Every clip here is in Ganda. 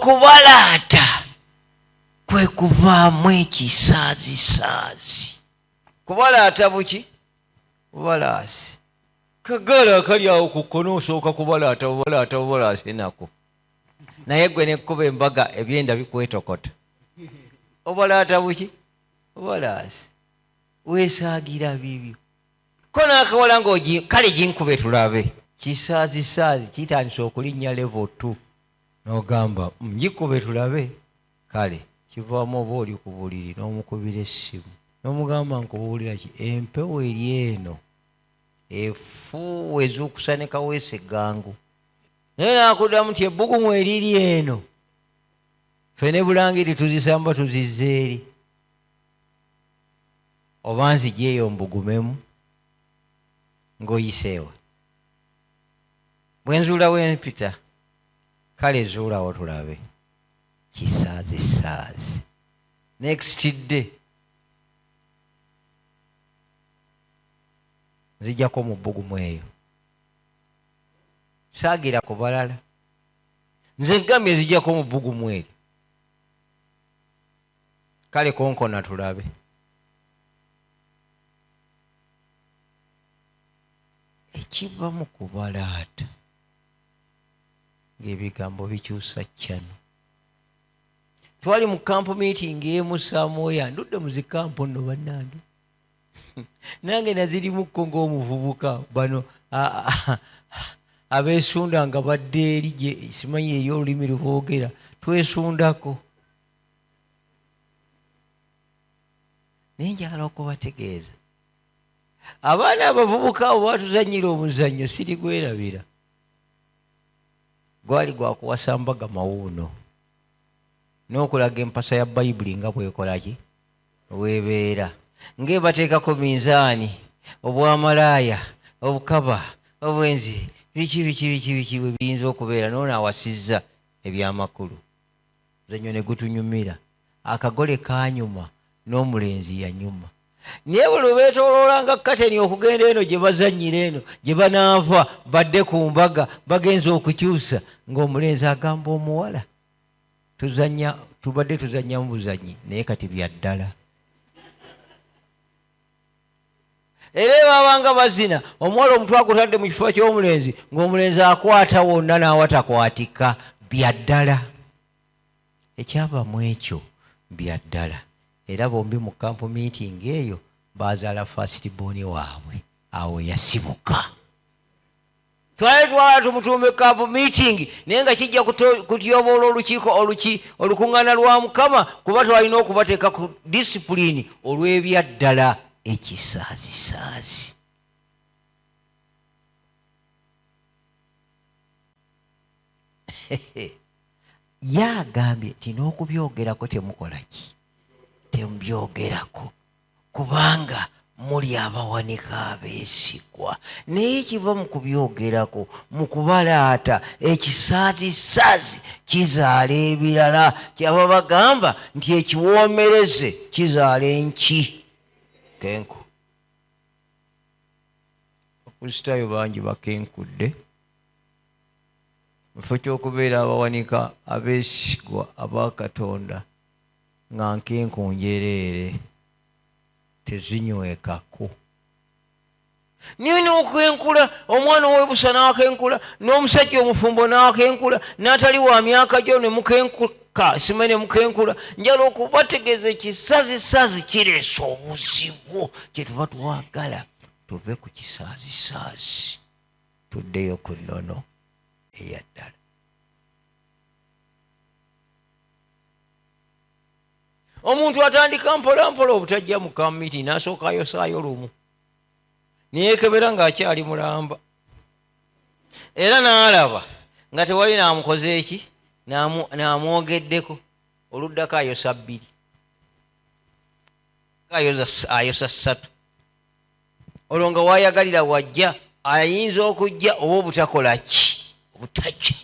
okubalaata kwe kuvaamu ekisaazisaazi. Kubalaata buki? Bubalaasi. Kagala akali awo ku kkono osooka kubalaata bubalaasi nako. Naye gwe nekkuba embaga ebyenda bikwetokota. Obalaata buki? Bubalaasi. Weesaagira bibyo. Ko naakawala kale ginkube tulabe. Kisaazisaazi kitandise okulinnya level 2. N'ogamba ngikube tulabe. Kale kivaamu oba oli ku buliri n'omukubira essimu. N'omugamba nkubuulira ki? Empewo eri eno efuuweza okusanika weese gangu. Naye naakuddamu nti ebbugumu eriri eno ffe ne bulangiri tuzisamba tuzizza eri. Oba nzijeeyo mbugumemu ng'oyiseewa. Bwe nzuula wempita kale zuulawo tulabe. Kisaazisaazi. Next day nzijjako mu bbugumu eyo. Saagira ku balala. Nze ngambye nzijjako mu bbugumu eryo. Kale konkona tulabe. Ekiva mu kubalaata ng'ebigambo bikyusa cyano. Twali mu kampu meeting emu Samoya, ndudde mu zikampu nno bannange. Nange nazirimuko ng'omuvubuka bano abeesunda nga badde eri gye simanyi ey'olulimi luboogera twesundako. Naye njagala okubategeeza abaana abavubuka abo batuzannyira omuzannyo sirigwerabira. Gwali gwa kuwasa mbaga mawuuno n'okulaga empasa ya Bayibuli nga bwekolaki weebeera. Ng'ebateekako minzaani, obwamalaaya, obukaba, obwenzi, biki bwe biyinza okubeera. Noono awasizza ebyamakulu. Muzannyo ne gutunyumira. Akagole kaanyuma n'omulenzi yanyuma. Naye bwe lwe beetooloolanga kateni okugenda eno gye bazannyira eno gye banaava badde ku mbaga bagenza okukyusa ng'omulenzi agamba omuwala tubadde tuzannya mu buzannyi naye kati bya ddala. Era babanga bazina omuwala omutwe agutadde mu kifo ky'omulenzi ng'omulenzi akwata wonna n'awatakwatika bya ddala. Ekyava mu ekyo bya ddala. Era bombi mu kampu meeting eyo bazaala first born waabwe. Awo yasibuka. Twali tumutuume kampu meeting naye nga kijja kutyoboola olukiiko olukuŋŋaana lwa Mukama kuba twalina okubateeka ku discipline olw'ebya ddala ekisaazisaazi. Yagambye nti n'okubyogerako temukola ki? Temubyogerako kubanga muli abawanika abeesigwa. Naye kiva mu kubyogerako mu kubalaata ekisaazisaazi kizaala ebirala. Kyaba bagamba nti ekiwoomereze kizaala enki kenku. Abakristaayo bangi bakenkudde mu kifo ky'okubeera abawanika abeesigwa aba Katonda nga nkenku njereere tezinywekako. Niyo n'okwenkula omwana ow'ebusa n'akenkula n'omusajja omufumbo n'akenkula n'atali wa myaka gyo ne mukenkuka simanyi ne mukenkula. Njala okubategeeza ekisaazisaazi kireesa obuzibu. Kye tuba twagala tuve ku kisaazisaazi tuddeyo ku nnono eya ddala. Omuntu atandika mpolampola obutajja mu kamiti n'asooka ayosaayo lumu neyeekebera ng'akyali mulamba. Era n'alaba nga tewali n'amukoze eki n'amwogeddeko oluddako ayosa 2 ayosa 3. Olwo nga waayagalira wajja ayinza okujja oba obutakola ki obutajja.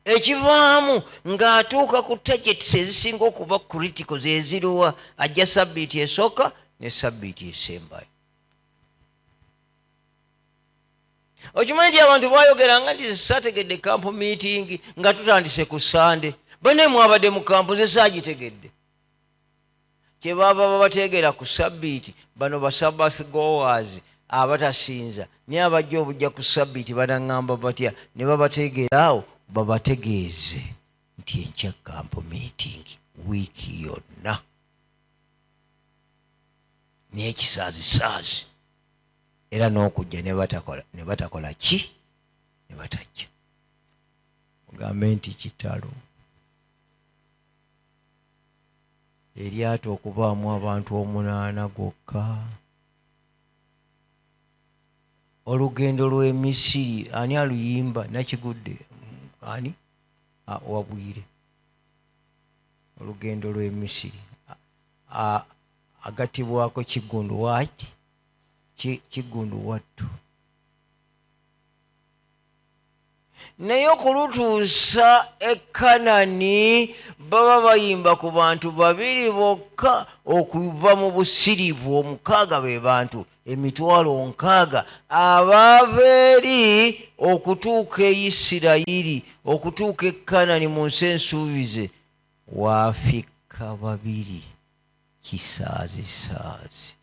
Ekivaamu ng'atuuka ku tageti ezisinga okuba critical zeziruwa ajja sabbiiti esooka ne sabbiiti esembayo. Okimanyi nti abantu baayogeranga nti saategedde kampu meeting nga tutandise ku Sande. bane mwabadde mu kampu nze saagitegedde kye baba babateegera ku sabbiiti bano basabath goers abatasinza naye abajja obujja ku sabbiiti banaŋŋamba batya ne babateegera awo babategeeze nti enkya kampu meeting wiiki yonna naye kisaazisaazi era n'okujja ne batakola ki ne batajja mugambe nti kitalo eryato okubaamu abantu 8 gwokka olugendo lw'e Misiri ani aluyimba nakigudde ani wabwire olugendo lw'e Misiri agatibwako Kigundu waki Kigundu wattu naye okulutuusa e Kanani baba bayimba ku bantu 2 bokka okuva mu busirivu 6 be bantu 6,000 abaava eri okutuuka e Isirayiri okutuuka e Kanani mu nsi ensuubize waafika 2 kisaazisaazi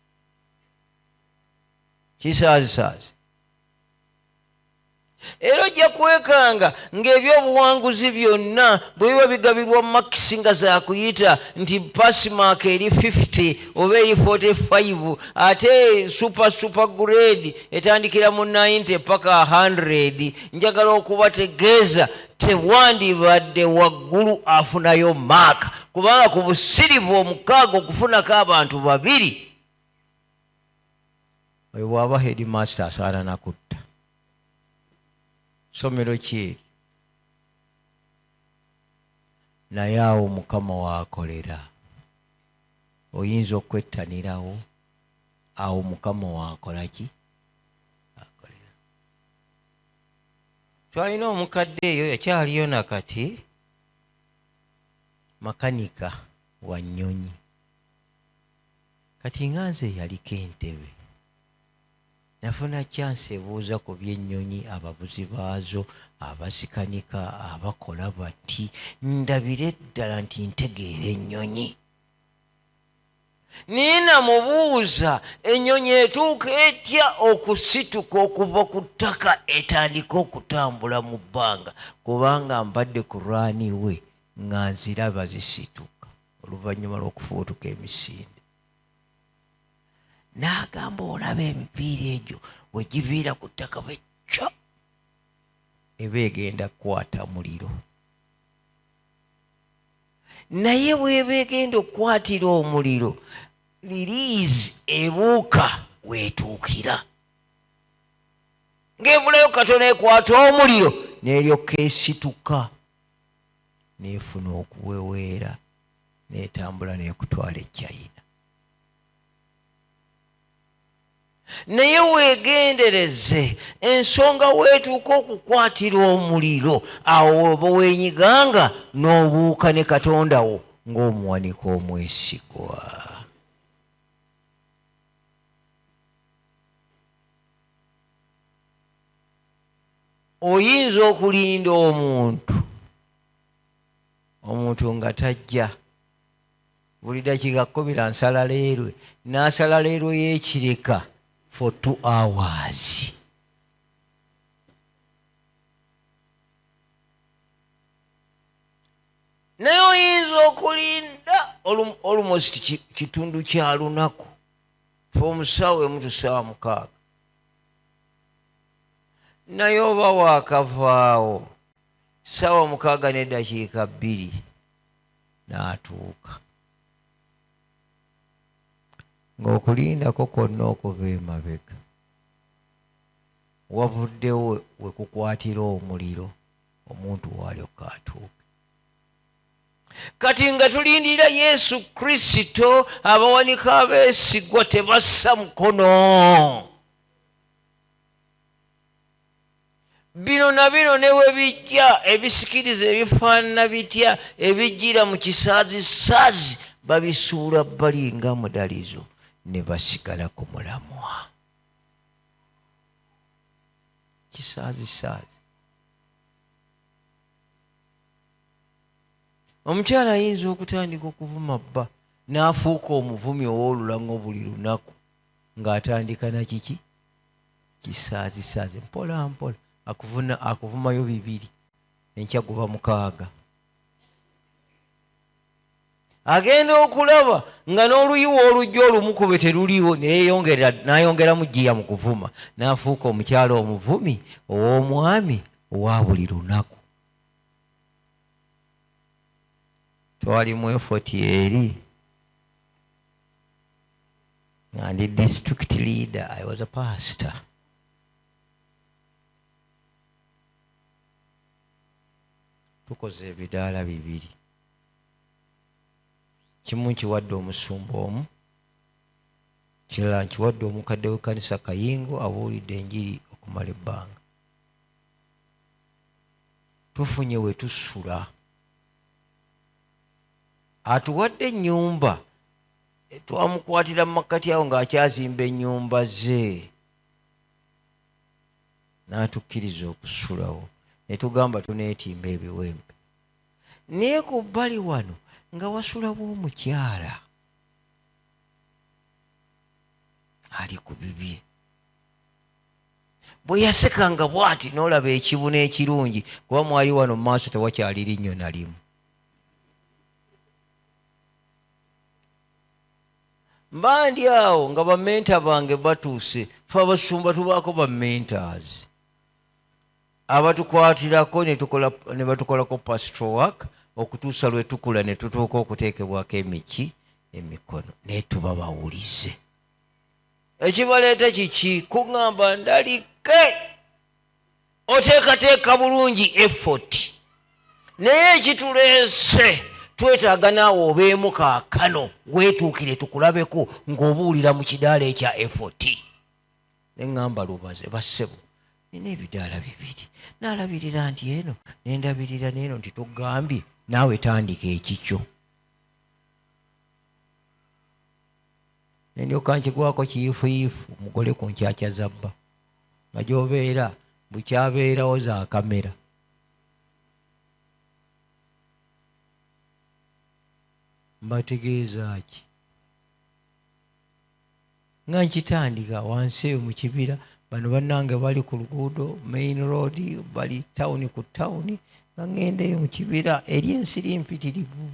era ojja kwekanga ng'ebyobuwanguzi byonna bwe biba bigabirwa makisi nga zaakuyita nti pasimaaka eri 50 oba eri 45 ate super grade etandikira mu 90 paka 100 njagala okubategeeza tewandibadde waggulu afunayo maaka kubanga ku busirivu 6 okufunako abantu 2 oyo bw'aba headmaster asaana nakutta somero ki naye awo Mukama waakolera oyinza okwettanirawo awo Mukama waakola ki akolera twalina omukadde eyo yakyaliyo nakati makanika wa nnyonyi kati nga nze yaliko entebe nafuna chance ebuuza ku by'ennyonyi abavuzi baazo abazikanika abakola bati ndabire ddala nti ntegeera ennyonyi naye namubuuza ennyonyi etuuka etya okusituka okuva ku ttaka etandika okutambula mu bbanga kubanga mbadde ku lwani we nga nziraba zisituka oluvannyuma lw'okufuutuka emisinde n'agamba olaba emipiira egyo we giviira ku ttaka bwecco eba egenda kukwata muliro naye bw'eba egenda okukwatira omuliro liriizi ebuuka weetuukira ng'ebulayo katono ekwata omuliro n'eryoka esituka n'efuna okuweweera n'etambula n'ekutwala e China naye weegendereze ensonga weetuuka okukwatira omuliro awo oba weenyiganga n'obuuka ne Katonda wo ng'omuwanika omwesigwa oyinza okulinda omuntu nga tajja buli dakiika 10 nsala leerwe n'asala leerwe y'ekireka for 2 hours naye oyinza okulinda almost kitundu kya lunaku fe omusawo emu tusaawa 6 naye oba waakavaawo ssaawa 6 n'eddakiika 2 n'atuuka ng'okulindako kwonna okuva emabega wavuddewo we kukwatira omuliro omuntu w'alyoka atuuke kati nga tulindira Yesu Kristo abawanika abeesigwa tebassa mukono bino na bino ne we bijja ebisikiriza ebifaanana bitya ebijjira mu kisaazisaazi babisuula bbali nga mudalizo ne basigala ku mulamwa kisaazisaazi omukyala ayinza okutandika okuvuma bba n'afuuka omuvumi ow'olulaŋŋo buli lunaku ng'atandika nakiki kisaazisaazi mpola mpola akuvumayo 2 enkya guba 6 agenda okulaba nga n'oluyiwa olujja olumukube teruliiwo n'ayongeramu jjiya mu kuvuma n'afuuka omukyala omuvumi ow'omwami owa buli lunaku. Twalimu effort eri. And the district leader, I was a pastor. Tukoze ebidaala 2. Kimu nkiwadde omusumba omu, kirala nkiwadde omukadde w'ekkanisa Kayingo abuulidde enjiri okumala ebbanga. Tufunye we tusula. Atuwadde ennyumba twamukwatira mu makkati awo ng'akyazimba ennyumba ze n'atukkiriza okusulawo ne tugamba tuneetimba ebiwempe. Naye ku bbali wano nga wasulawo omukyala ali ku bibye. Bwe yasekanga bw'ati n'olaba ekibuna ekirungi kuba mwali wano mu maaso tewakyali linnyo na limu. Mba ndi awo nga bamenta bange batuuse, fe abasumba tubaako bamentors abatukwatirako ne batukolako pastoral work okutuusa lwe tukula ne tutuuka okuteekebwako emikono naye tuba bawulize. Ekibaleeta kiki? Kuŋŋamba ndalike oteekateeka bulungi effort, naye ekituleese twetaaga naawe obeemu kaakano weetuukire tukulabeko ng'obuulira mu kidaala ekya effort. Ne ŋŋamba lubaze bassebo nina ebidaala 2 naalabirira nti eno nendabirira n'eno nti tugambye naawe tandika ekikyo. Nendyoka nkigwako kiyifuyifu omugole ku nkyakya zabba nga gy'obeera bukyabeerawo za kamera. Mbategeeza ki? Nga nkitandika wansi eyo mu kibira, bano bannange bali ku luguudo main road, bali tawuni ku tawuni, nga ngenda eyo mu kibira eri ensiri mpitirivu.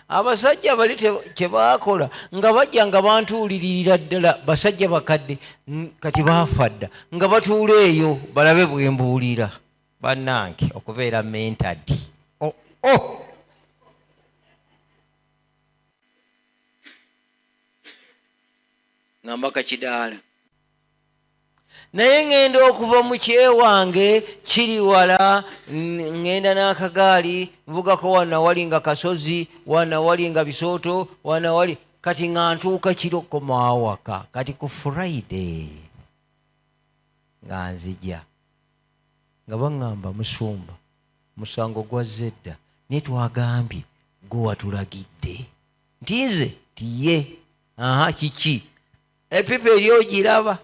Abasajja bali kyebaakola nga bajja nga bantuuliririra ddala, basajja bakadde kati baafa dda, nga batuula eyo balabe bwe mbuulira. Bannange okubeera mentored. Ngamba kakidaala. Naye ngenda okuva mu kyewange kiri wala, ngenda n'akagaali nvugako wana wali nga kasozi, wana wali nga bisooto, wana wali kati nga ntuuka kiro komawaka. Kati ku Friday nga nzija nga baŋŋamba musumba musango gwazze dda naye twagambye gwe watulagidde nti nze tiye kiki epipa eryogiraba.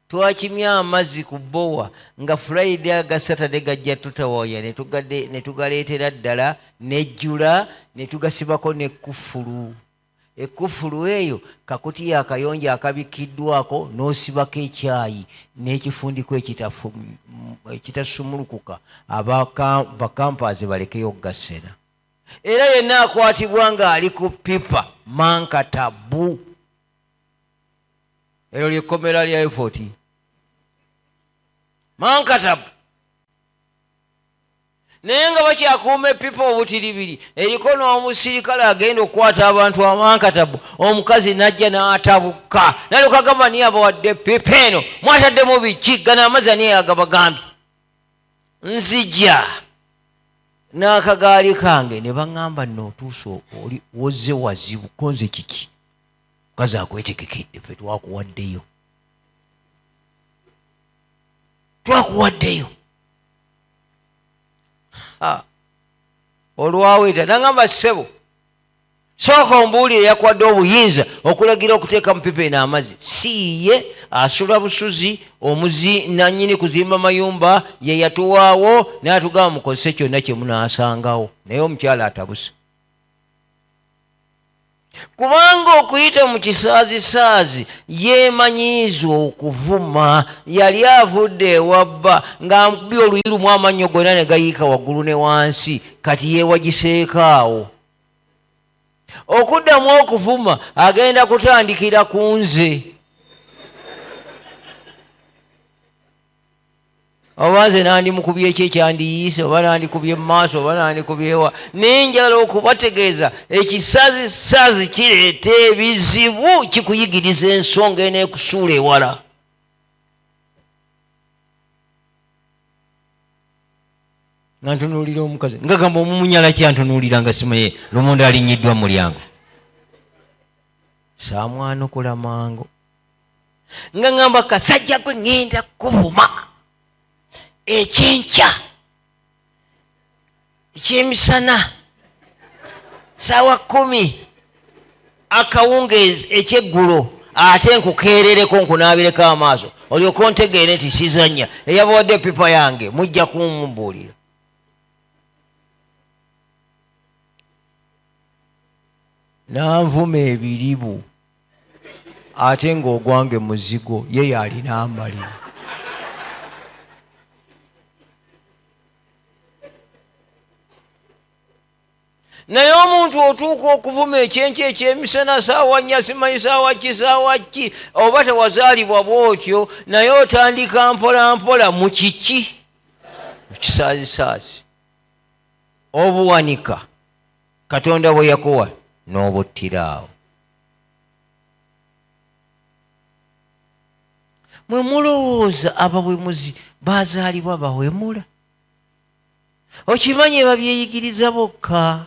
Twakimya amazzi ku bbowa nga Friday aga Saturday gajja tutawoya ne tugaleetera ddala nejjula ne tugasibako n'ekkufulu. Ekkufulu eyo kakutiya akayonja akabikiddwako n'osibako ekyayi n'ekifundiko ekitasumulukuka bakampazi balekeyo gasena. Era yenna akwatibwa ng'ali ku pipa mankatabu. Ero lyekkomera lya effort. Mankatabu. Naye nga bakyakuuma epipa obutiribiri, eriko n'omusirikale agenda okukwata abantu amankatabu, omukazi n'ajja n'atabuka nalyoka agamba niye abawadde pipa eno mwataddemu biki gana amazzi aniye agabagambye. Nzija n'akagaali kange ne baŋŋamba n'otuusa oli wozze wazibu konze kiki mukazi akwetegekedde ffe twakuwaddeyo olwaweta nangamba ssebo sooka ombuulire yakwadde obuyinza okulagira okuteeka mu pipa eno amazzi. Si ye asula busuzi, omuzi nannyini kuzimba mayumba ye yatuwaawo naye atugamba mukozese kyonna kye munaasangawo, naye omukyala atabuse. Kubanga okuyita mu kisaazisaazi yeemanyiiza okuvuma. Yali avudde ewabba ng'amukubye oluyi lumu amannyo gonna ne gayiika waggulu ne wansi, kati yeewagiseeko awo. Okuddamu okuvuma agenda kutandikira ku nze. Oba nze nandimukubye eki ekyandiyiise, oba nandikubye mu maaso, oba nandikubyewa. Nenjala okubategeeza ekisaazisaazi kireeta ebizibu, kikuyigiriza ensonga eneekusuula ewala. Nga ntunuulira omukazi nga gamba omumunyala kyantunuulira nga simaye lumonde alinnyiddwa mu mulyango. Saamwanukula mangu nga ngamba kasajja gwe ŋŋenda kuvuma ekyenkya ekyemisana ssaawa 10 akawungeezi ekyeggulo, ate nkukeerereko nkunaabireko amaaso olyoka ontegeere nti sizannya. Eyabawadde epipa yange mujja kumumbuulira. Nanvuma ebiribu ate ng'ogwange muzigo, ye yalina amalibu. Naye omuntu otuuka okuvuma ekyenkya ekyemisana ssaawa 4 simanyi ssaawa ki, oba tewazaalibwa bw'otyo, naye otandika mpola mpola mu kiki? Mu kisaazisaazi. Obuwanika Katonda bwe yakuwa n'obuttiraawo. Mwe mulowooza abawemmuzi baazaalibwa bawemula? Okimanyi babyeyigiriza bokka.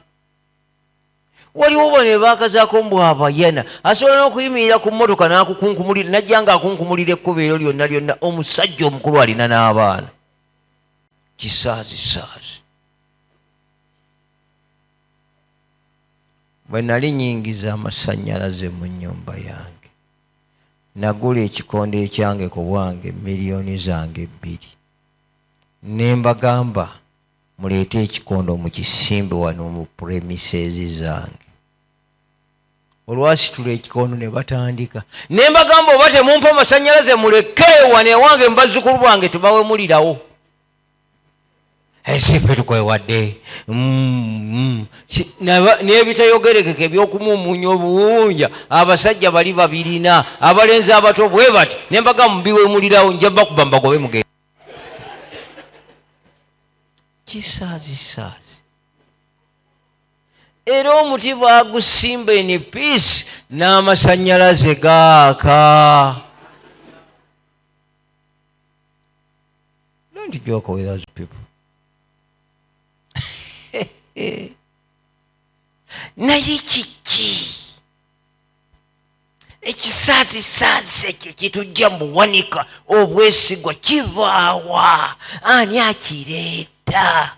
Waliwo bano baakazaako mbu abayana, asobola n'okuyimirira ku mmotoka n'akukunkumulira, najja nga akunkumulira ekkubo eryo lyonna lyonna, omusajja omukulu alina n'abaana. Kisaazisaazi. Bwe nali nnyingiza amasannyalaze mu nnyumba yange, nagula ekikondo ekyange ku bwange miliyoni zange 2. Ne mbagamba muleete ekikondo mukisimbe wano mu premises zange. Olwasitula ekikondo ne batandika. Ne mbagamba oba temumpa amasannyalaze muleke wano ewange mu bazzukulu bwange tebawemulirawo. Esife tukwewadde n'ebitayogerekeke by'okumumunya obuwunja abasajja bali babirina, abalenzi abato bwe bati. Ne mbagamba mubiwemulirawo, nja bakuba mbagobe mugende. Kisaazisaazi. Era omuti baagusimba in peace n'amasannyalaze gaaka. Don't joke with those people. Naye kiki ekisaazisaazi ekyo kitujja mu buwanika obwesigwa kivaawa? Ani akireeta?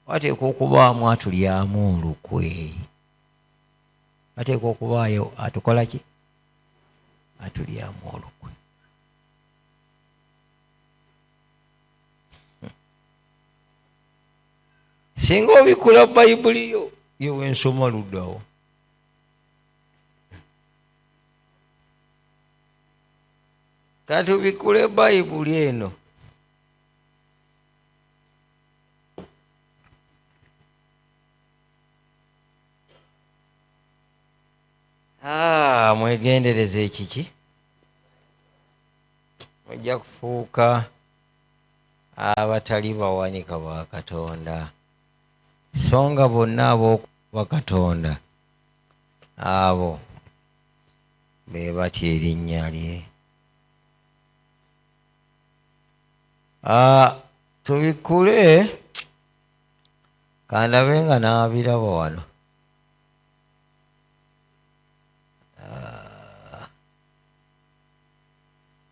Wateekwa okubaamu atulyamu olukwe. Wateekwa okubaayo atukola ki? Atulyamu olukwe. Singa obikula Bayibuli yo yewe nsoma luddawo. Katubikule Bayibuli eno. Mwegendereze ekiki. Mujja kufuuka abatali bawanika ba Katonda. Songa bonna ab'okuba Katonda abo be batya erinnya lye. Tubikule kandabe nga n'abiraba wano.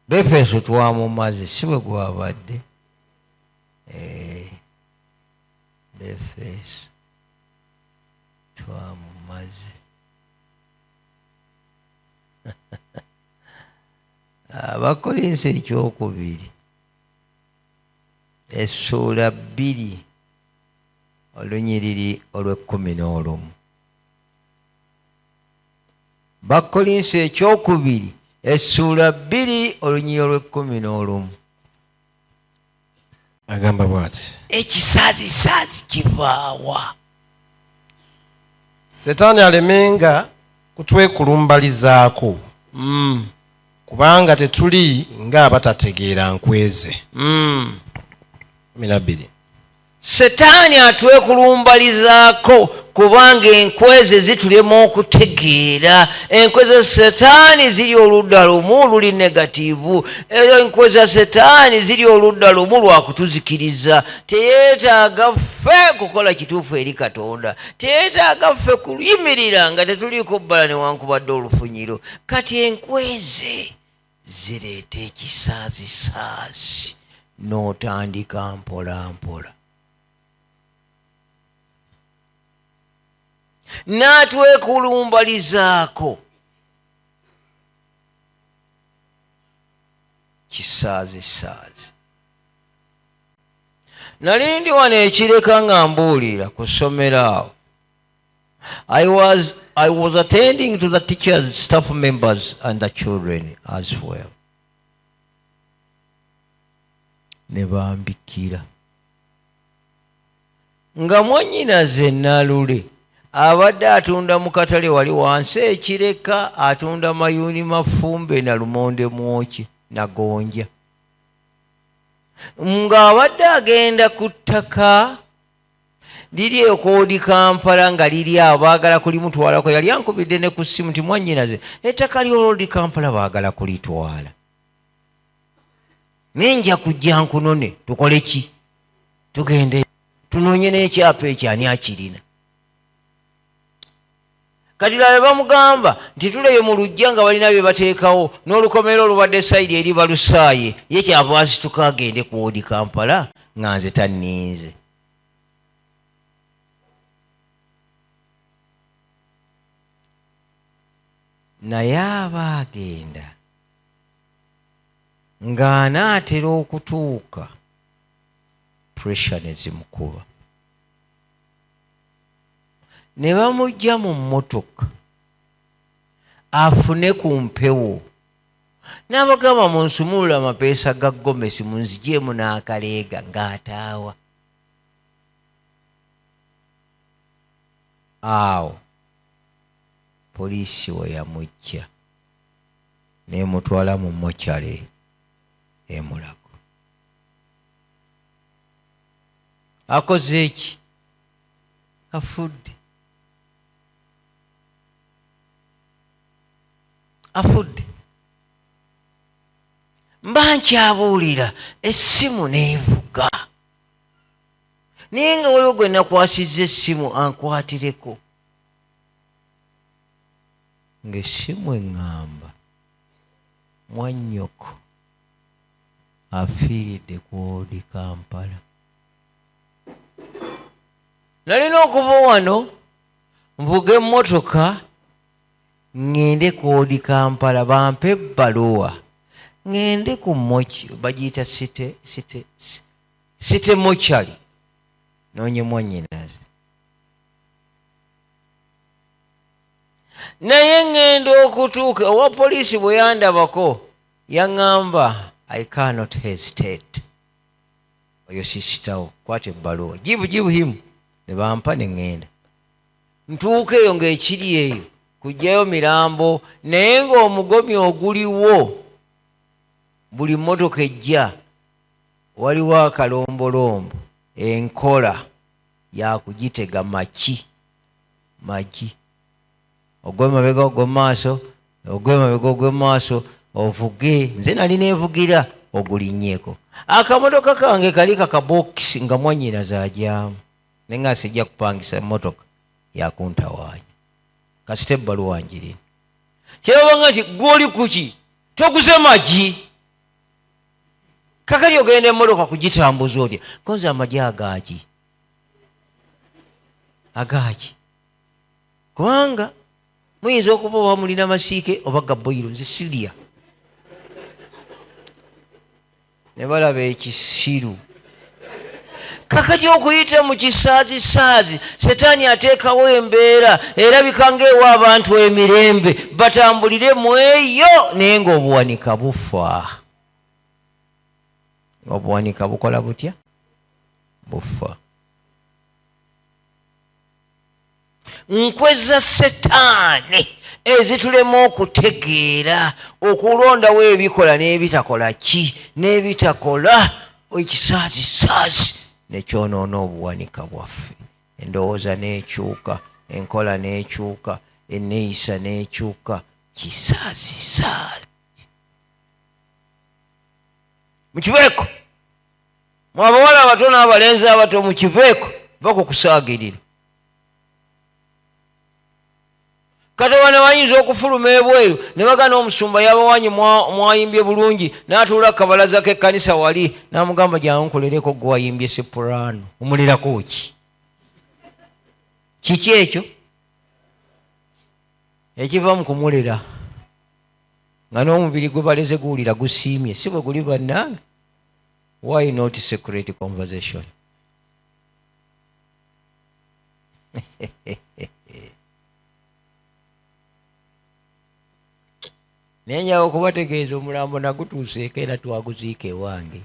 Befeso twamumaze si bwe gwabadde. Befeso twamumaze. maze Abakolinsi ekyokubiri essuula 2 olunyiriri olw'11. Bakolinsi ekyokubiri essuula 2 olunyiriri olw'11 agamba bw'ati: ekisaazisaazi kivaawa? Setaani alemenga kutwekulumbalizaako, kubanga tetuli ng'abatategeera nkweze. 12. Setaani atwekulumbalizaako kubanga enkweze zitulema okutegeera. Enkweze za Setaani ziri oludda lumu luli negatiivu, ezo enkweze za Setaani ziri oludda lumu lwa kutuzikiriza. Teyeetaaga ffe kukola kituufu eri Katonda, teyeetaaga ffe kuyimirira nga tetuliiko bbala newankubadde olufunyiro. Kati enkweze zireeta ekisaazisaazi n'otandika mpola mpola. N'atwekulumbalizaako kisaazisaazi. Nali ndi wano ekireka nga mbuulira ku ssomero awo. I was attending to the teachers, staff members and the children as well. Ne bambikira nga mwannyinaze Nalule abadde atunda mu katale wali wansi ekireka, atunda mayuuni mafumbe na lumonde mwoki na gonja, ng'abadde agenda ku ttaka liri ekoodi Kampala nga liri abaagala kulimutwalako. Yali ankubidde ne ku ssimu nti mwannyinaze ettaka ly'oloodi Kampala baagala kulitwala, nenja kujja nkunone tukole ki? Tugende tunoonye n'ekyapa ekyo ani akirina. Kati labe bamugamba nti tuleyo mu lujja nga balina bye bateekawo, n'olukomero olubadde sayidi eri Balusaaye, ye kyava asituka agende ku wodi Kampala nga nze tanninze. Naye aba agenda ng'anaatera okutuuka, pressure ne zimukuba, ne bamugya mu mmotoka afune ku mpewo, n'abagamba munsumulula amapeesa ga Gomesi munzigyemu n'akaleega ng'ataawa. Awo poliisi we yamujja n'emutwala mu mokyale e Mulago. Akoze eki? Afudde. Afudde. Mba nkyabuulira essimu n'evuga, naye nga waliwo gwe nakwasizza essimu ankwatireko, ng'essimu eŋŋamba mwannyoko afiiridde ku wodi Kampala. Nalina okuva wano nvuga emmotoka ŋŋende ku wodi Kampala bampe ebbaluwa ŋŋende ku bagiyita site mochari noonye mwannyinaze. Naye ŋŋenda okutuuka owa poliisi bwe yandabako yaŋŋamba I cannot hesitate. Oyo sisitawo, kwata ebbaluwa, jibu himu. Ne bampa ne ŋŋenda. Ntuuka eyo ng'ekiri eyo kujjayo mirambo, naye ng'omugomi oguliwo buli mmotoka ejja waliwo akalombolombo, enkola yakugitega magi. Ogwe mabega ogwe maaso, ogwe mabega ogwe maaso, ovuge. Nze nali neevugira ogulinnyeko. Akamotoka kange kali kakabokisi nga mwannyinaze ajyamu, naye nga sijja kupangisa emmotoka yakuntawaanya. Kasita ebbaluwa njirina. Kyebanga nti gw'oli kuki? Toguze magi. Kakali ogenda emmotoka kugitambuza otya? Konze amagi agaaki. kubanga muyinza okuba oba mulina masiike oba gaboyiro, nze sirya. Ne balaba ekisiru. Kakati okuyita mu kisaazisaazi, Setaani ateekawo embeera erabika ng'ewa abantu emirembe batambulire mu eyo, naye ng'obuwanika bufa. Obuwanika bukola butya? Bufa. Nkwe za Setaani ezitulema okutegeera okulondawo ebikola n'ebitakola ki n'ebitakola ekisaazisaazi nekyonoona obuwanika bwaffe. Endowooza n'ekyuka, enkola n'ekyuka, enneeyisa n'ekyuka. Kisaazisaazi. Mu kibeeko, mu abawala abato n'abalenzi abato mu kibeeko bakukusaagirira. Kati wana bayinza okufuluma ebweru ne bagana omusumba yabawanyi mwayimbye bulungi, n'atuula akabalaza k'ekkanisa wali n'amugamba jangu nkolereko gwe wayimbye soprano. Omulirako ki? Kiki ekyo? Ekiva mu kumulera nga n'omubiri gwe baleze guwulira gusiimye, si bwe guli bannange? Why not secret conversation? Nenyawo okubategeeza omulambo nagutuuseeko era twaguziika ewange.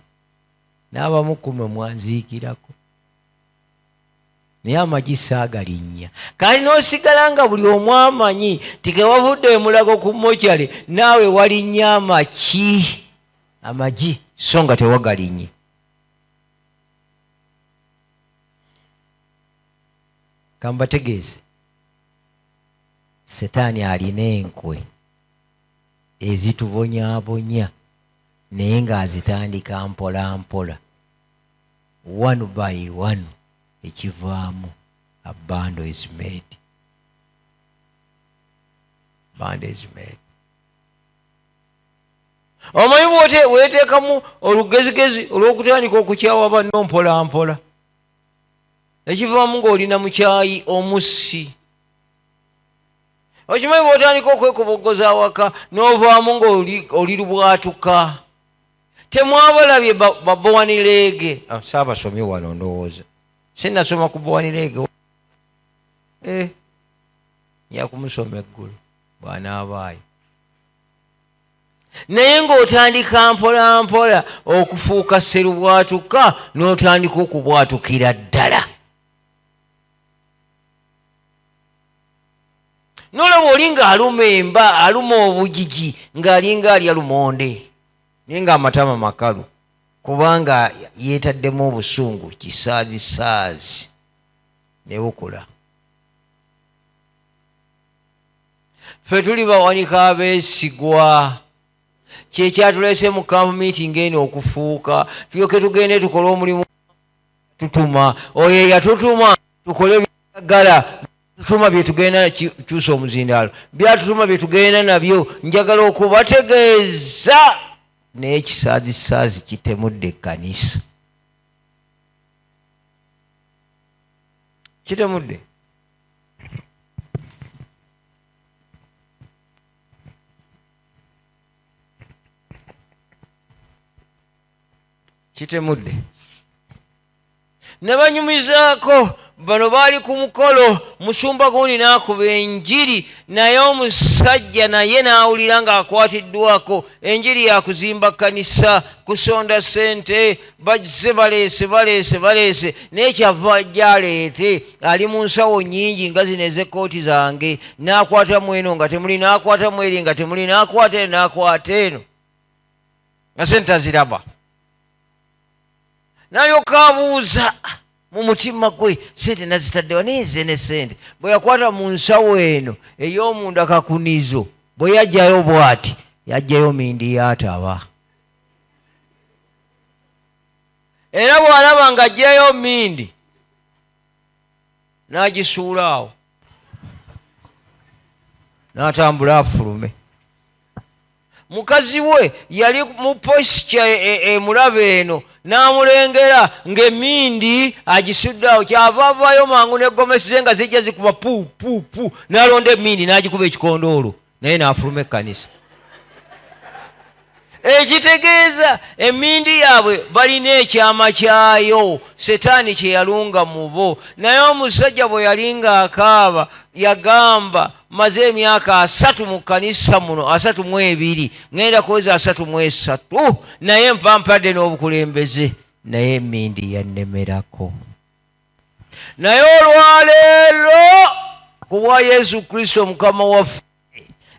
N'abamu kuno mwanziikirako. Naye amagi saagalinnya. Kali n'osigala nga buli omu amanyi tikewavudde emulago ku mokyale, naawe walinnya amaki? Amagi so nga tewagalinnye. Kambategeeze, Setaani alina enkwe ezitubonyaabonya naye ng'azitandika mpola mpola, one by one. Ekivaamu a bundle is made. Bundle is made. Omanyi bw'ote weeteekamu olugezigezi olw'okutandika okukyawa banno mpola mpola, ekivaamu ng'olina mukyayi omussi. Okimanyi bw'otandika okwekoboggoza awaka n'ovaamu ng'oli lubwatuka. Temwabalabye Bowanirege? Saabasomye wano ndowooza. Sinasoma ku Bowanirege. Yakumusoma eggulu bw'anaabaayo. Naye ng'otandika mpola mpola okufuuka sserubwatuka n'otandika okubwatukira ddala. N'olaba oli ng'aluma emba, aluma obugigi ng'alinga alya lumonde, naye ng'amatama makalu kubanga yeetaddemu obusungu. Kisaazisaazi ne bukula. Ffe tuli bawanika abeesigwa. Kyekyatuleese mu camp meeting eno okufuuka tulyoke tugende tukole omulimu tutuma. Oyo eyatutuma tukole byagala, tutuma bye tugenda kyusa omuzindaalo, byatutuma bye tugenda nabyo. Njagala okubategeeza naye ekisaazisaazi kitemudde ekkanisa. Kitemudde. Kitemudde. Ne banyumizaako bano baali ku mukolo, musumba gundi n'akuba enjiri, naye omusajja naye n'awulira ng'akwatiddwako. Enjiri ya kuzimba kkanisa, kusonda ssente, bazze baleese, naye kyava ajja aleete. Ali mu nsawo nnyingi nga zino ez'ekkooti zange, n'akwatamu eno nga temuli, n'akwatamu eri nga temuli, n'akwata eno n'akwata eno nga sente aziraba. N'alyoka abuuza mu mutima gwe, sente nazitaddewa naye ze ne sente. Bwe yakwata mu nsawo eno ey'omunda kakunizo, bwe yajjayo bw'ati yajjayo mindi y'ataba. Era bw'alaba ng'ajjayo mindi n'agisuula awo, n'atambula afulume. Mukazi we yali mu posture emulaba eno, n'amulengera ng'emmindi agisudde awo, kyava avaayo mangu n'eggomesi ze nga zijja zikuba pu pu pu, n'alonda emmindi n'agikuba ekikondoolo, naye n'afuluma ekkanisa. Ekitegeeza emmindi yaabwe balina ekyama kyayo, setaani kye yalunga mu bo. Naye omusajja bwe yali ng'akaaba yagamba, maze emyaka 3 mu kkanisa muno, 32, ŋŋenda kuweza 33, naye mpampadde n'obukulembeze, naye emmindi yannemerako. Naye olwaleero ku bwa Yesu Kristo Mukama waffe,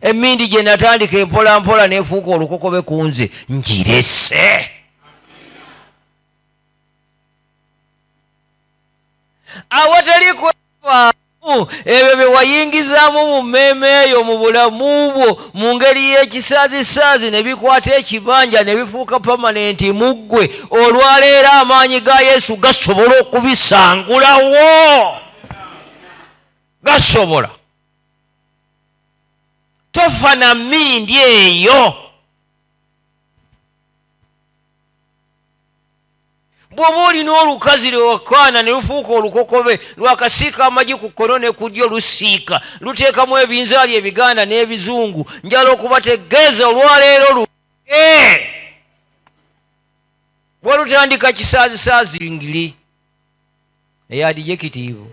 emmindi gye natandika empolampola neefuuka olukokobe ku nze, ngirese. Awatali kwevaamu ebyo bye wayingizaamu mu mmeeme eyo mu bulamu bwo mu ngeri y'ekisaazisaazi ne bikwata ekibanja ne bifuuka pamanenti mu ggwe, olwaleero amaanyi ga Yesu gasobola okubisangulawo. Gasobola. Tofa na mmindi eyo. Bw'oba olina olukazi lwewakaana ne lufuuka olukokobe, lwakasiika amagi ku kkono ne ku ddyo lusiika, luteekamu ebinzaali ebiganda n'ebizungu, njala okubategeeza olwaleero walutandika kisaazisaazi ngiri eya dijekitiivu.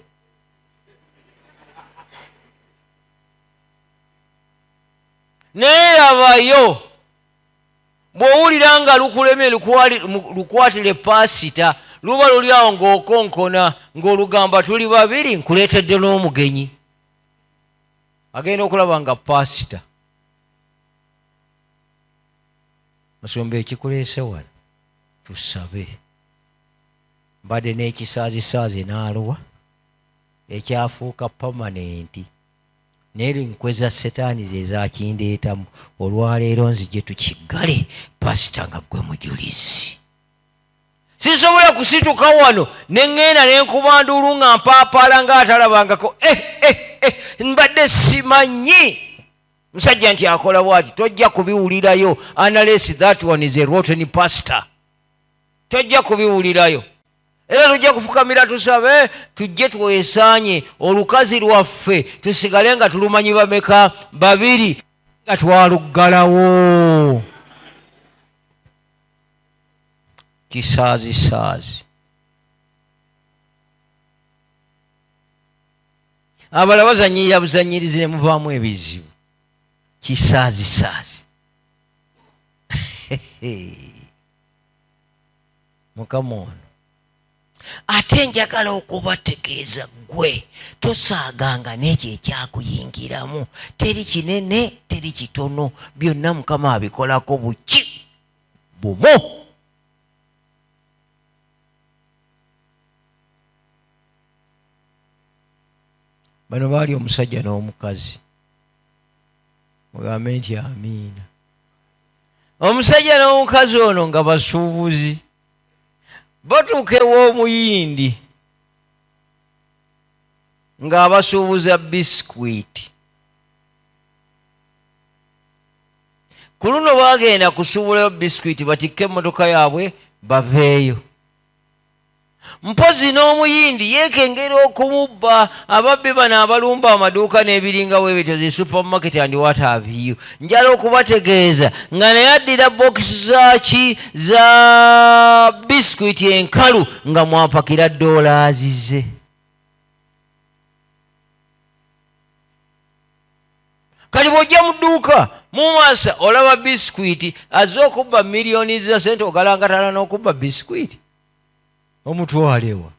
Naye labayo, bw'owulira nga lukuleme lukwatire paasita, luba luli awo ng'okonkona ng'olugamba tuli babiri nkuleetedde n'omugenyi, agenda okulaba nga paasita. Musumba ekikuleese wano tusabe. Mbadde n'ekisaazisaazi n'aluwa ekyafuuka pamanenti, naye enkwe za setaani ze zakindeetamu, olwaleero nzije tukiggale, pasita nga ggwe mujulizi. Sisobola kusituka wano ne ŋŋenda ne nkuba nduulu nga mpaapaala ng'atalabangako. Mbadde simanyi musajja nti akola bw'ati. Tojja kubiwulirayo. Unless that one is a rotten pastor. Tojja kubiwulirayo. Era tujja kufukamira tusabe, tujje twesaanye olukazi lwaffe tusigale nga tulumanyi bameka, babiri, nga twaluggalawo. Kisaazisaazi. Abala bazanyirira buzanyirizi ne muvaamu ebizibu. Kisaazisaazi. Mukama ono. Ate njagala okubategeeza ggwe tosaaganga n'ekyo ekyakuyingiramu. Teri kinene, teri kitono, byonna Mukama abikolako buki bumu. Bano baali omusajja n'omukazi. Mugambe nti amiina. Omusajja n'omukazi ono nga basuubuzi. Batuuka ew'omuyindi ng'abasuubuza bisikuiti. Ku luno baagenda kusuubulayo bisikuiti batikke emmotoka yaabwe baveeyo. Mpozi n'omuyindi yeekengera okumubba. Ababbi bano abalumba amaduuka n'ebiringawo ebyo zi supermarket and what have you. Njala okubategeeza nga naye addira bokisi zaaki za bisikuiti enkalu nga mwapakira $. Ze kati bw'ojja mu dduuka mumaasa olaba bisikuiti azze okubba miliyoni za sente ogalangatala n'okubba bisikuiti. Omutwalewa.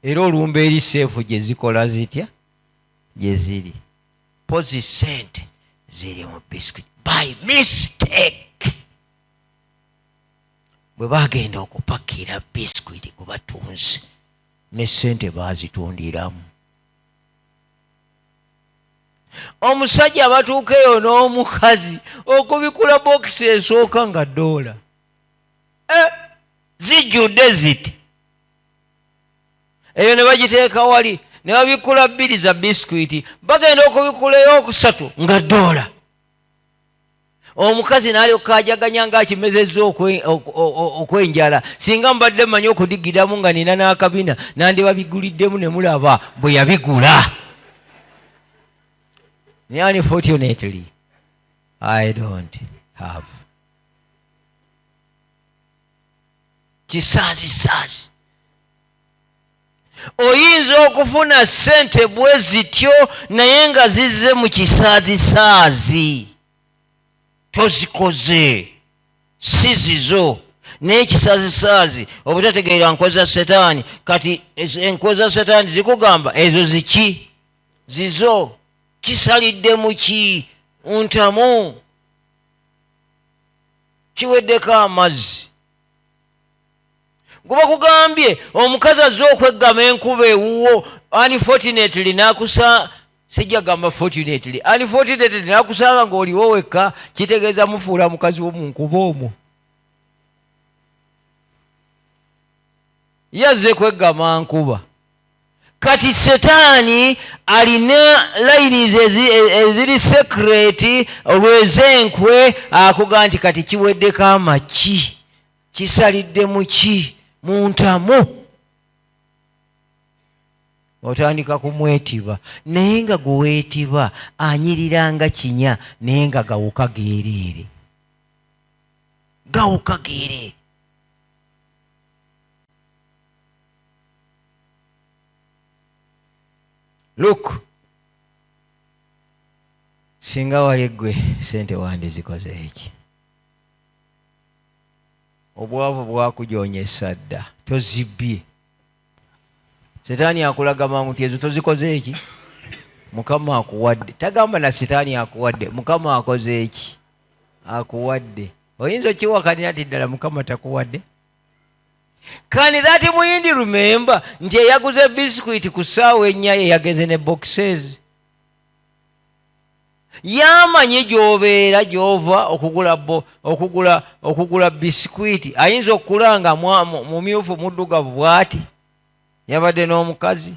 Era olumba eri seefu gye zikola zitya gye ziri. Pozi sente ziri mu biscuit by mistake. Bwe bagenda okupakira biscuit ku batunzi ne sente baazitundiramu. Omusajja batuuka eyo n'omukazi okubikula bokisi esooka nga $. Zijjudde ziti. Eyo ne bagiteeka wali ne babikula 2 za bisikuiti, bagenda okubikula ey'okusatu nga $. omukazi n'alyoka ajaganya ng'akimezezza okwenjala. Singa mbadde mmanyi okudigiramu nga nina n'akabina nandibabiguliddemu ne mulaba bwe yabigula. Naye unfortunately I don't have. Kisaazi. Oyinza okufuna ssente bwe zityo naye nga zizze mu kisaazi. Tozikoze, si zizo. Naye ekisaazi obutategeera nkoza Setaani. Kati enkoza Setaani zikugamba ezo ziki? Zizo. Kisalidde mu ki? Ntamu. Kiweddeko amazzi. Guba kugambye omukazi azze okweggama enkuba ewuwo, unfortunately nakusa, sijja gamba fortunately, unfortunately nakusanga ng'oliwo wekka, kitegeeza mufuula mukazi wo mu nkuba omwo. Yazze kweggama nkuba. Kati Setaani alina lines eziri secret olw'ezenkwe akuga nti kati kiweddeko amaki, kisalidde mu ki? Mu ntamu. Otandika kumwetiba naye nga gweweetiba anyiriranga kinya naye nga gawuka geereere. Gawuka geereere. Look, singa wali ggwe sente wandizikoze eki? Obwavu bwakujonyesa dda, tozibbye. Setaani akulaga mangu ti ezo tozikoze eki? Mukama akuwadde. Tagamba na Setaani akuwadde, Mukama akoze eki? Akuwadde. Oyinza okiwakanira nti ddala Mukama takuwadde? Can that muyindi remember nti eyaguze biscuit ku ssaawa ennya yeyageze ne boxes? Yamanyi gy'obeera gy'ova okugula biscuit. Ayinza okukulanga mumyufu muddugavu bw'ati, yabadde n'omukazi.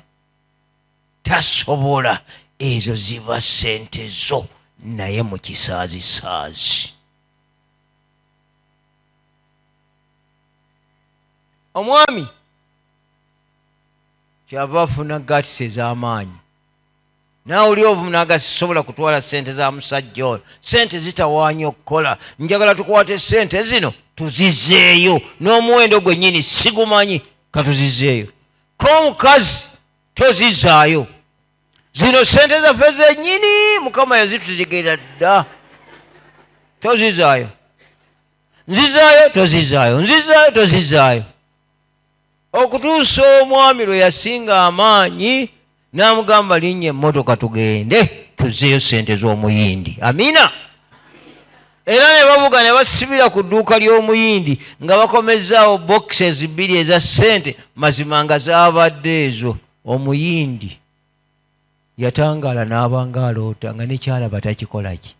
Tasobola. Ezo ziba ssente zo naye mu kisaazi. Omwami kyava afuna gatisi ez'amaanyi. Naawe oli obumu n'agasobola kutwala ssente za musajja oyo. Ssente zitawaanya okukola. Njagala tukwate ssente zino tuzizeeyo. N'omuwendo gwennyini sigumanyi, katuzizeeyo. K'omukazi tozizaayo. Zino ssente zaffe zennyini Mukama yazitutegeera dda. Tozizaayo. Nzizaayo tozizaayo. Nzizaayo tozizaayo. Okutuusa omwami lwe yasinga amaanyi n'amugamba linnya emmotoka tugende tuzeeyo ssente z'omuyindi. Amina. Era ne bavuga ne basibira ku dduuka ly'omuyindi nga bakomezaawo boxes 2 eza ssente. Mazima nga zaabadde ezo. Omuyindi yatangaala n'abanga aloota nga nekyalaba takikolaki,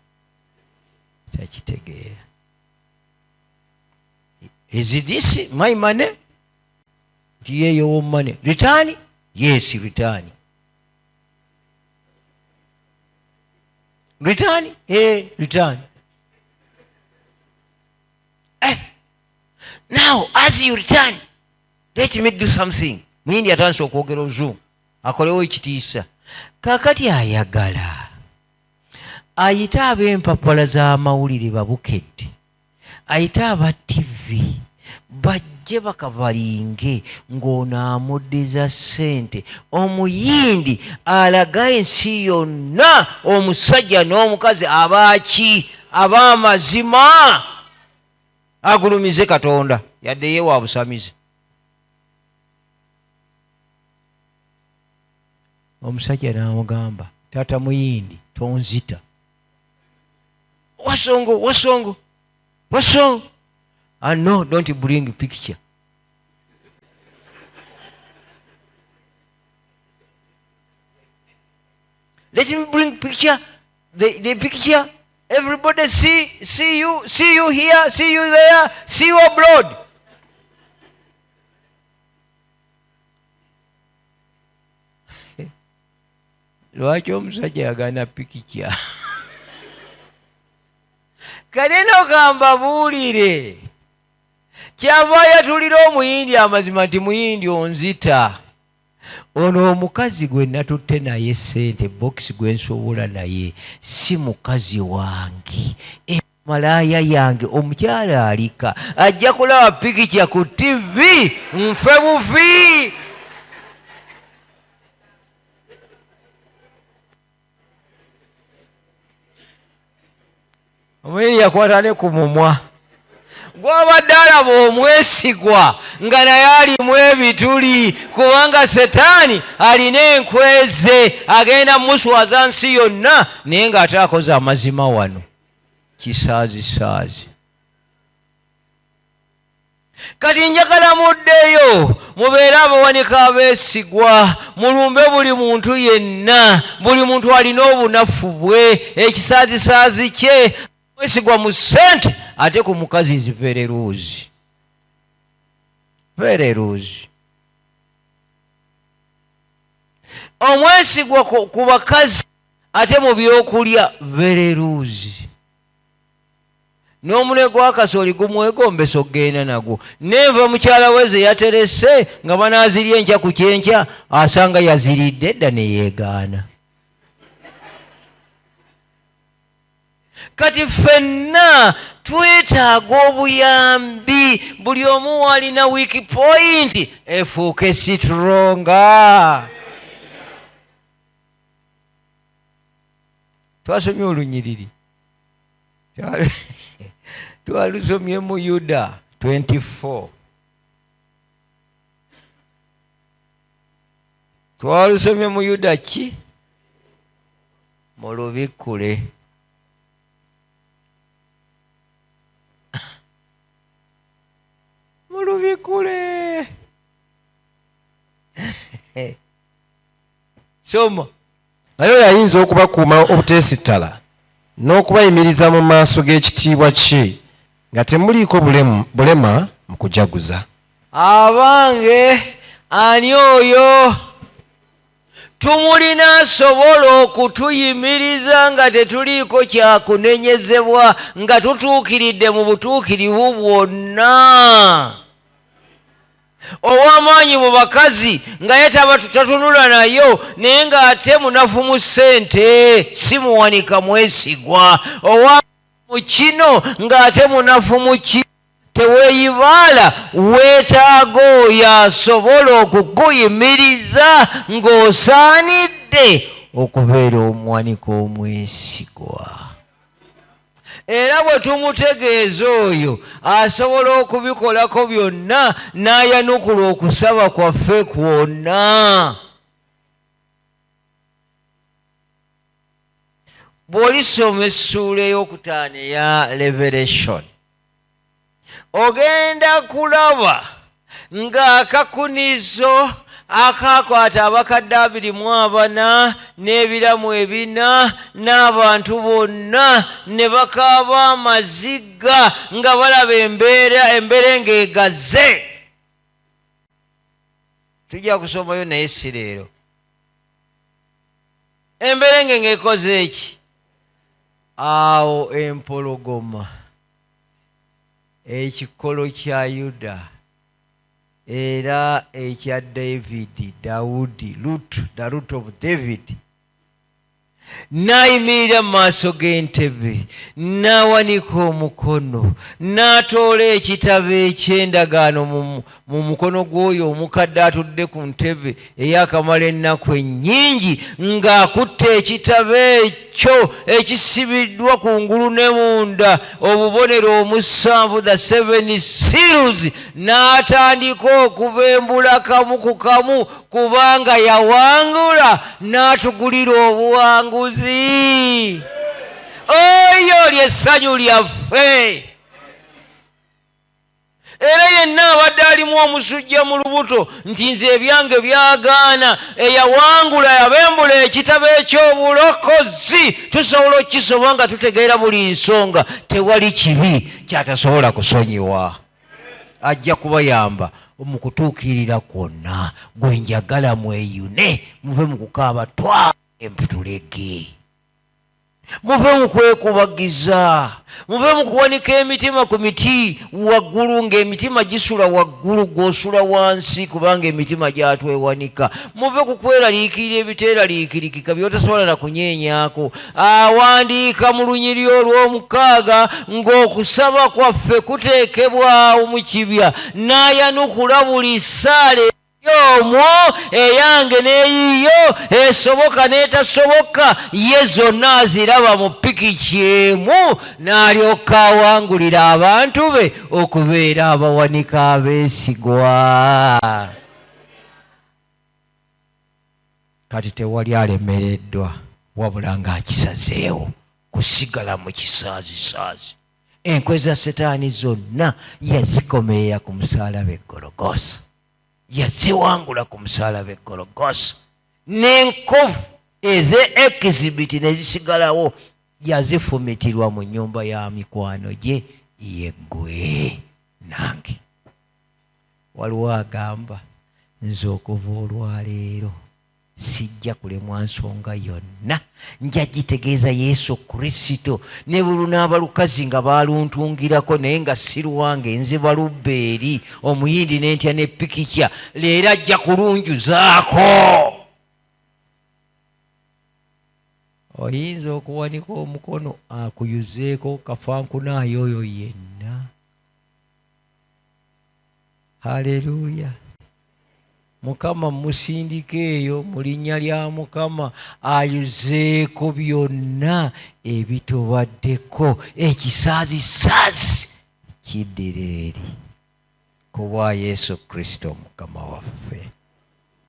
takitegeera. Is this my money? Nti yeeyo money. Return? Yes, return. Return? Return. Now, as you return, let me do something. Muyindi atandise okwogera ozungu. Akolewo ekitiisa. Kaakati ayagala ayite ab'empapula z'amawulire babukedde, ayite aba TV bajje bakavalinge ng'ono amuddeza ssente. Omuyindi alaga ensi yonna omusajja n'omukazi abaki ab'amazima agulumize Katonda yadde ye wa busamize. Omusajja n'amugamba, taata Muyindi tonzita. Wasongo. No, don't bring picture. Let me bring picture. The picture. Everybody see you here, see you there, see you abroad. Lwaki omusajja yagana pikicha? kaneno kambabuulire kyava yatulira omuyindi amazima nti muyindi onzita ono omukazi gwe natutte naye sente bokisi gwe nsobola naye si mukazi wange malaaya yange omukyala alika ajja kulaba pikicya ku TV nfe bufi omuyindi yakwata ne ku mumwa gwabadde alaba omwesigwa nga naye alimu ebituli kubanga setaani alina enkweze agenda muswaza nsi yonna naye ng'ate akoze amazima wano kisaazisaazi. Kati njagala muddeyo mubeere abawanika abeesigwa mulumbe buli muntu yenna buli muntu alina obunafu bwe ekisaazisaazi kye mwesigwa mu ssente ate ku mukazi is very loose. Very loose. Omwesigwa ku bakazi ate mu byokulya very loose. N'omune gwa kasooli gumwegombesa okgenda nagwo nenva mukyala we ze yaterese nga banaazirya enkya ku kyenkya asanga yaziridde edda neyeegaana. Kati ffenna twetaaga obuyambi buli omu walina weak point efuuke sitronga. Twasomye olunyiriri twalusomye mu Yuda 24. Twalusomye mu Yuda ki? Mu lubikkule. Mu lubikkule. Soma. Naye yayinza okubakuuma obuteesittala n'okubayimiriza mu maaso g'ekitiibwa kye nga temuliiko bulema mu kujaguza. Abange ani oyo tumulina asobola okutuyimiriza nga tetuliiko kyakunenyezebwa nga tutuukiridde mu butuukirivu bwonna. Ow'amaanyi mu bakazi nga ye tatunula nayo naye ng'ate munafu mu ssente si muwanika mwesigwa. Ow'amaanyi mu kino ng'ate munafu mu kino teweeyibaala weetaaga oyo asobola okukuyimiriza ng'osaanidde okubeera omuwanika omwesigwa. Era bwe tumutegeeza oyo asobola okubikolako byonna n'ayanukula okusaba kwaffe kwonna. Bw'olisoma essuula ey'okutaano eya Revelation ogenda kulaba ng'akakunizo akakwata abakadde 24 n'ebiramu 4 n'abantu bonna ne bakaaba amaziga nga balaba emberenge egaze. Tujja kusomayo naye si leero. Emberenge ng'ekoze eki? Awo empologoma ekikolo kya Yuda era ekya David, Daudi, the root of David, n'ayimirira mu maaso g'entebe n'awanika omukono n'atoola ekitabo eky'endagaano mu mukono gw'oyo omukadde atudde ku ntebe ey'akamala ennaku ennyingi ng'akutte ekitabo ekyo ekisibiddwa kungulu ne munda obubonero 7 the 7 seals n'atandika okubembula kamu ku kamu kubanga yawangula n'atugulira obuwanguzi. Oyo ly'essanyu lyaffe. Era yenna abadde alimu omusujja mu lubuto nti nze ebyange byagaana eyawangula yabembula ekitabo eky'obulokozi tusobola okukisoba nga tutegeera buli nsonga tewali kibi kyatasobola kusonyiwa. Ajja kubayamba mu kutuukirira kwonna gwe njagala mweyune muve mu kukaaba twa emputulege. muve mu kwekubagiza, muve mu kuwanika emitima ku miti waggulu ng'emitima gisula waggulu gw'osula wansi kubanga emitima gyatwewanika. Muve ku kweraliikirira ebiteeraliikirikika by'otasobola na kunyeenyaako. Awandiika mu Lunyiriri olw'omukaaga ng'okusaba kwaffe kuteekebwawo mu kibya, n'ayanukula buli ssaala omwo eyange n'eyiyo, esoboka n'etasoboka, ye zonna aziraba mu pikiki emu, n'alyoka awangulira abantu be okubeera abawanika abeesigwa. Kati tewali alemereddwa wabula ng'akisazeewo kusigala mu kisaazisaazi. Enkwe za Setaani zonna yazikomeera ku musaalaba e Gologoosa, yaziwangula ku musaalaba e Gologoosa. N'enkovu ez'exhibiti ne zisigalawo yazifumitirwa mu nnyumba ya mikwano gye yeggwe nange. Waliwo agamba nze okuva olwaleero sijja kulemwa nsonga yonna, nja gitegeeza Yesu Kristo. Ne bwe lunaaba lukazi nga baaluntungirako naye nga si lwange, nze Balubbeeri omuyindi n'entya ne pikikya, leero ajja kulunjuzaako. Oyinza okuwanika omukono akuyuzeeko kafankunaayo oyo yenna. Haleluya. Mukama musindika eyo mu linnya lya Mukama ayuzeeko byonna ebitubaddeko. Ekisaazisaazi kiddira eri ku bwa Yesu Kristo Mukama waffe.